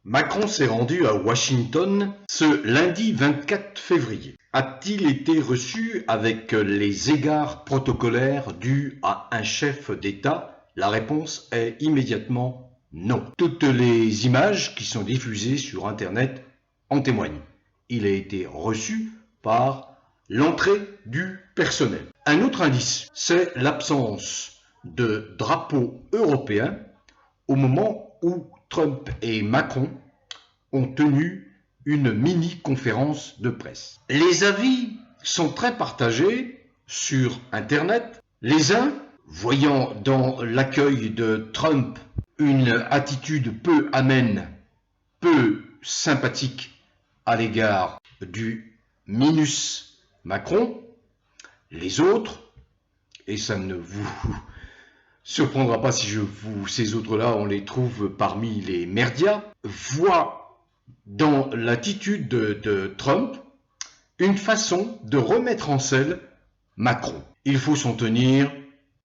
Macron s'est rendu à Washington ce lundi 24 février. A-t-il été reçu avec les égards protocolaires dus à un chef d'État? La réponse est immédiatement non. Toutes les images qui sont diffusées sur Internet en témoignent. Il a été reçu par l'entrée du personnel. Un autre indice, c'est l'absence de drapeau européen au moment où Trump et Macron ont tenu une mini-conférence de presse. Les avis sont très partagés sur Internet. Les uns, voyant dans l'accueil de Trump une attitude peu amène, peu sympathique à l'égard du Minus Macron, les autres, et ça ne vous surprendra pas si ces autres-là, on les trouve parmi les merdias, voient dans l'attitude de Trump une façon de remettre en selle Macron. Il faut s'en tenir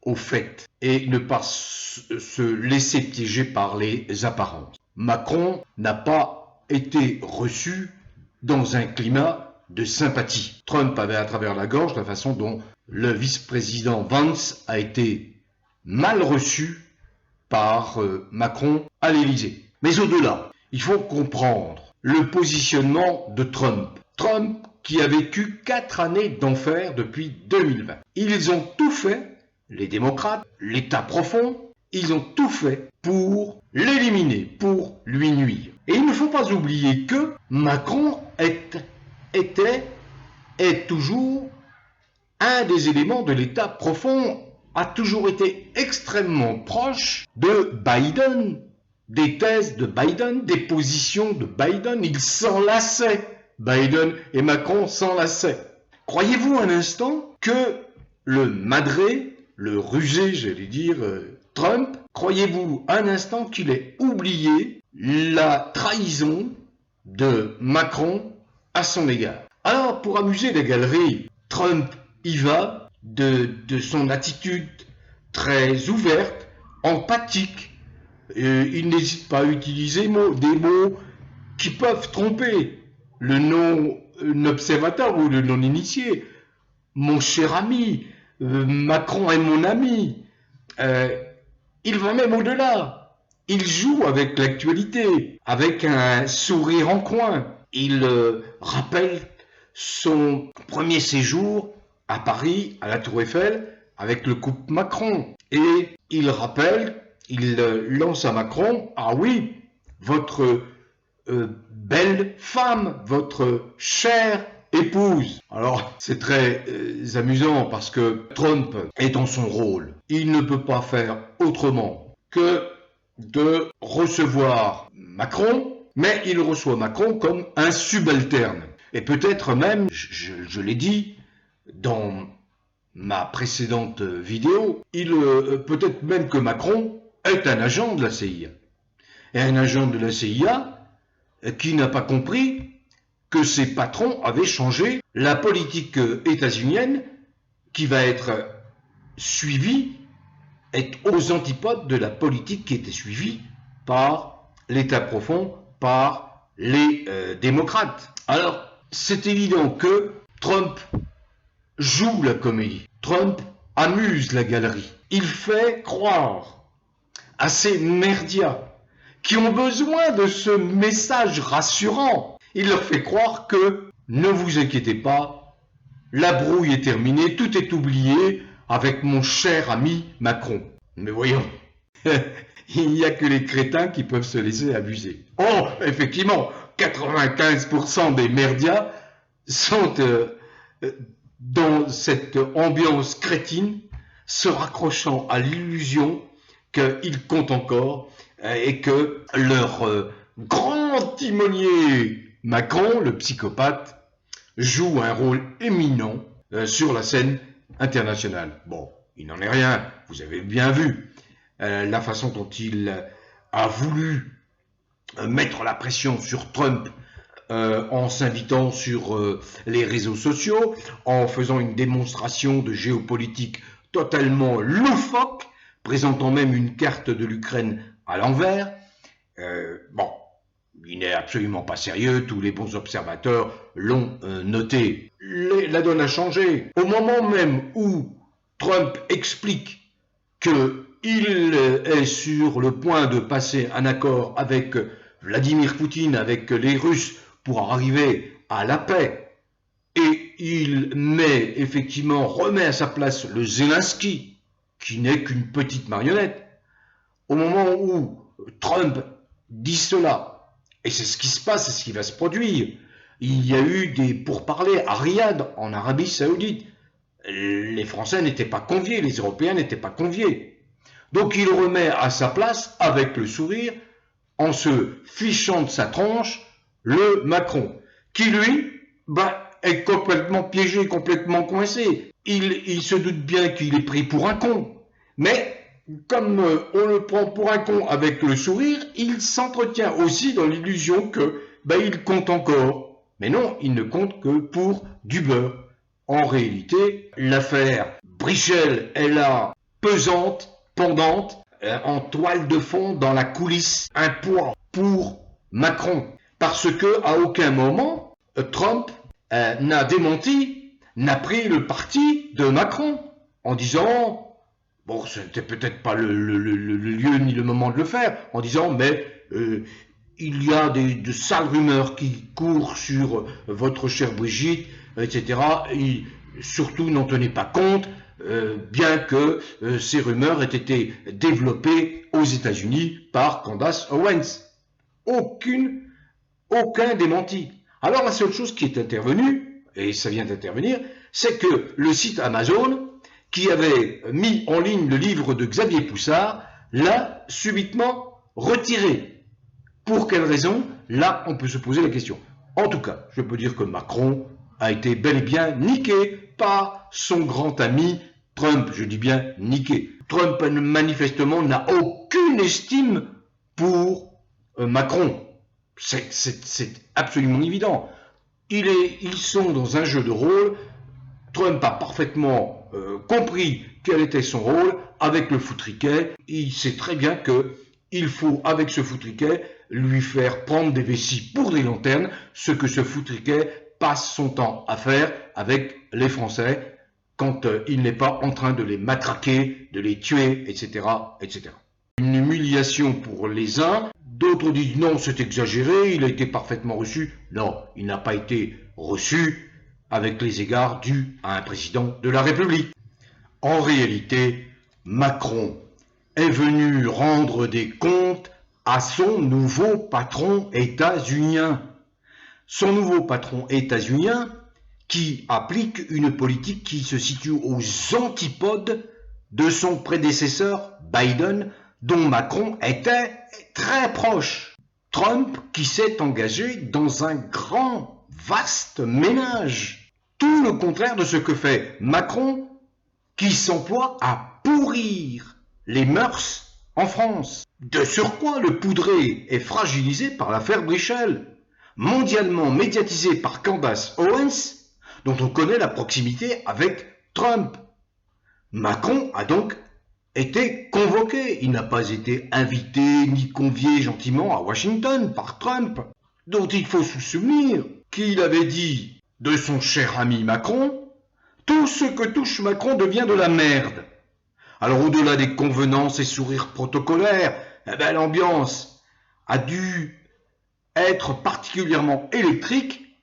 aux faits et ne pas se laisser piéger par les apparences. Macron n'a pas été reçu dans un climat de sympathie. Trump avait à travers la gorge la façon dont le vice-président Vance a été mal reçu par Macron à l'Élysée. Mais au-delà, il faut comprendre le positionnement de Trump. Trump qui a vécu 4 années d'enfer depuis 2020. Ils ont tout fait, les démocrates, l'État profond, ils ont tout fait pour l'éliminer, pour lui nuire. Et il ne faut pas oublier que Macron est toujours un des éléments de l'État profond, a toujours été extrêmement proche de Biden, des thèses de Biden, des positions de Biden. Il s'enlaçait. Biden et Macron s'enlaçaient. Croyez-vous un instant que le madré, le rusé, j'allais dire, Trump, croyez-vous un instant qu'il ait oublié la trahison de Macron à son égard? Alors, pour amuser la galerie, Trump y va de son attitude très ouverte, empathique. Il n'hésite pas à utiliser des mots qui peuvent tromper le non-observateur ou le non-initié. Mon cher ami, Macron est mon ami. Il va même au-delà. Il joue avec l'actualité, avec un sourire en coin. Il rappelle son premier séjour à Paris, à la Tour Eiffel, avec le couple Macron. Et il rappelle, il lance à Macron, ah oui, votre belle femme, votre chère épouse. Alors, c'est très amusant parce que Trump est dans son rôle. Il ne peut pas faire autrement que de recevoir Macron, mais il reçoit Macron comme un subalterne. Et peut-être même, je l'ai dit dans ma précédente vidéo, peut-être même que Macron est un agent de la CIA. Et un agent de la CIA qui n'a pas compris que ses patrons avaient changé la politique états-unienne qui va être suivie, est aux antipodes de la politique qui était suivie par l'État profond, par les démocrates. Alors, c'est évident que Trump joue la comédie. Trump amuse la galerie. Il fait croire à ces merdias qui ont besoin de ce message rassurant. Il leur fait croire que ne vous inquiétez pas, la brouille est terminée, tout est oublié avec mon cher ami Macron. Mais voyons, il n'y a que les crétins qui peuvent se laisser abuser. Oh, effectivement, 95% des merdias sont dans cette ambiance crétine, se raccrochant à l'illusion qu'ils comptent encore et que leur grand timonier Macron, le psychopathe, joue un rôle éminent sur la scène internationale. Bon, il n'en est rien, vous avez bien vu la façon dont il a voulu mettre la pression sur Trump en s'invitant sur les réseaux sociaux, en faisant une démonstration de géopolitique totalement loufoque, présentant même une carte de l'Ukraine à l'envers. Bon, il absolument pas sérieux, tous les bons observateurs l'ont noté. La donne a changé. Au moment même où Trump explique qu'il est sur le point de passer un accord avec Vladimir Poutine, avec les Russes, pour arriver à la paix, et il remet à sa place le Zelensky, qui n'est qu'une petite marionnette. Au moment où Trump dit cela, et c'est ce qui se passe, c'est ce qui va se produire, il y a eu des pourparlers à Riyad, en Arabie Saoudite. Les Français n'étaient pas conviés, les Européens n'étaient pas conviés. Donc il remet à sa place, avec le sourire, en se fichant de sa tronche, le Macron, qui lui, est complètement piégé, complètement coincé. Il se doute bien qu'il est pris pour un con, mais comme on le prend pour un con avec le sourire, il s'entretient aussi dans l'illusion que il compte encore. Mais non, il ne compte que pour du beurre. En réalité, l'affaire Brichel est là, pesante, pendante, en toile de fond dans la coulisse, un poids pour Macron. Parce que à aucun moment, Trump n'a démenti, n'a pris le parti de Macron, en disant, bon, ce n'était peut-être pas le lieu ni le moment de le faire, en disant, mais il y a de sales rumeurs qui courent sur votre chère Brigitte, etc. Et surtout, n'en tenez pas compte, bien que ces rumeurs aient été développées aux États-Unis par Candace Owens. Aucun démenti. Alors la seule chose qui est intervenue, et ça vient d'intervenir, c'est que le site Amazon, qui avait mis en ligne le livre de Xavier Poussard, l'a subitement retiré. Pour quelle raison? Là, on peut se poser la question. En tout cas, je peux dire que Macron a été bel et bien niqué par son grand ami Trump. Je dis bien niqué. Trump, manifestement, n'a aucune estime pour Macron. C'est absolument évident. Ils sont dans un jeu de rôle. Trump a parfaitement compris quel était son rôle avec le foutriquet. Il sait très bien qu'il faut, avec ce foutriquet, lui faire prendre des vessies pour des lanternes, ce que ce foutriquet passe son temps à faire avec les Français quand il n'est pas en train de les matraquer, de les tuer, etc., etc. Une humiliation pour les uns. D'autres disent non, c'est exagéré, il a été parfaitement reçu. Non, il n'a pas été reçu avec les égards dus à un président de la République. En réalité, Macron est venu rendre des comptes à son nouveau patron états-unien. Son nouveau patron états-unien qui applique une politique qui se situe aux antipodes de son prédécesseur Biden, dont Macron était très proche. Trump qui s'est engagé dans un grand, vaste ménage. Tout le contraire de ce que fait Macron, qui s'emploie à pourrir les mœurs en France. De surcroît, le poudré est fragilisé par l'affaire Brichel, mondialement médiatisée par Candace Owens, dont on connaît la proximité avec Trump. Macron a donc été convoqué, il n'a pas été invité ni convié gentiment à Washington par Trump, dont il faut se souvenir qu'il avait dit de son cher ami Macron, tout ce que touche Macron devient de la merde. Alors au-delà des convenances et sourires protocolaires, l'ambiance a dû être particulièrement électrique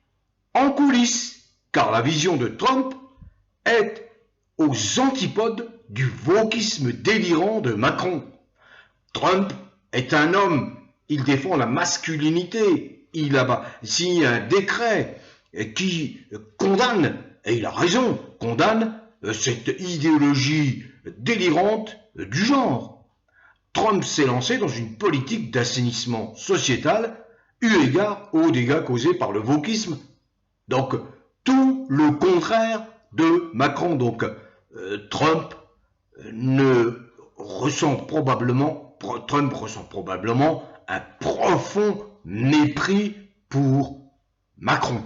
en coulisses, car la vision de Trump est aux antipodes du wokisme délirant de Macron. Trump est un homme, il défend la masculinité, il a signé un décret qui condamne, et il a raison, condamne cette idéologie délirante du genre. Trump s'est lancé dans une politique d'assainissement sociétal eu égard aux dégâts causés par le wokisme. Donc, tout le contraire de Macron. Donc, Trump ressent probablement un profond mépris pour Macron.